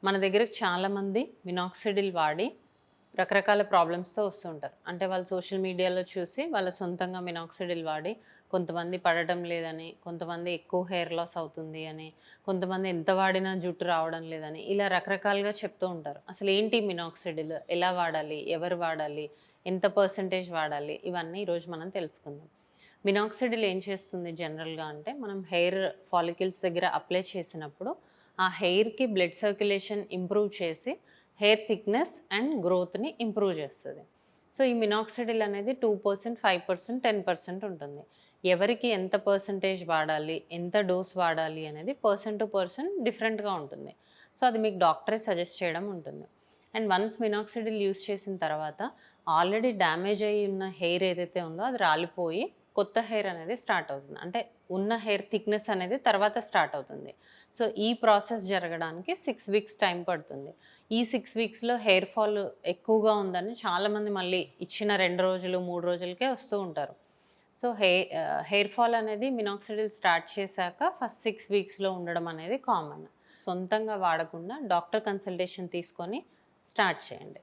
మన దగ్గరకు చాలామంది మినాక్సిడిల్ వాడి రకరకాల ప్రాబ్లమ్స్‌తో వస్తుంటారు. అంటే వాళ్ళు సోషల్ మీడియాలో చూసి వాళ్ళ సొంతంగా మినాక్సిడిల్ వాడి కొంతమంది పడటం లేదని, కొంతమంది ఎక్కువ హెయిర్ లాస్ అవుతుంది అని, కొంతమంది ఎంత వాడినా జుట్టు రావడం లేదని, ఇలా రకరకాలుగా చెప్తూ ఉంటారు. అసలేంటి మినాక్సిడిల్? ఎలా వాడాలి? ఎవరు వాడాలి? ఎంత పర్సెంటేజ్ వాడాలి? ఇవన్నీ ఈరోజు మనం తెలుసుకుందాం. మినాక్సిడిల్ ఏం చేస్తుంది జనరల్‌గా అంటే, మనం హెయిర్ ఫాలికల్స్ దగ్గర అప్లై చేసినప్పుడు, ఆ హెయిర్‌కి బ్లడ్ సర్క్యులేషన్ ఇంప్రూవ్ చేసి, హెయిర్ థిక్‌నెస్ అండ్ గ్రోత్‌ని ఇంప్రూవ్ చేస్తది. సో, ఈ మినాక్సిడిల్ అనేది 2%, 5%, 10% ఉంటుంది. ఎవరికి ఎంత పర్సెంటేజ్ వాడాలి, ఎంత డోస్ వాడాలి అనేది పర్సన్ టు పర్సన్ డిఫరెంట్‌గా ఉంటుంది. సో, అది మీకు డాక్టరే సజెస్ట్ చేయడం ఉంటుంది. అండ్ వన్స్ మినాక్సిడిల్ యూజ్ చేసిన తర్వాత, ఆల్రెడీ డ్యామేజ్ అయ్యి ఉన్న హెయిర్ ఏదైతే ఉందో అది రాలిపోయి కొత్త హెయిర్ అనేది స్టార్ట్ అవుతుంది. అంటే ఉన్న హెయిర్ థిక్‌నెస్ అనేది తర్వాత స్టార్ట్ అవుతుంది. సో, ఈ ప్రాసెస్ జరగడానికి 6 వీక్స్ టైం పడుతుంది. ఈ 6 వీక్స్‌లో హెయిర్ ఫాల్ ఎక్కువగా ఉందని చాలామంది మళ్ళీ ఇచ్చిన 2 రోజులు, 3 రోజులకే వస్తూ ఉంటారు. సో, హెయిర్ ఫాల్ అనేది మినాక్సిడిల్ స్టార్ట్ చేశాక ఫస్ట్ 6 వీక్స్‌లో ఉండడం అనేది కామన్. సొంతంగా వాడకుండా డాక్టర్ కన్సల్టేషన్ తీసుకొని స్టార్ట్ చేయండి.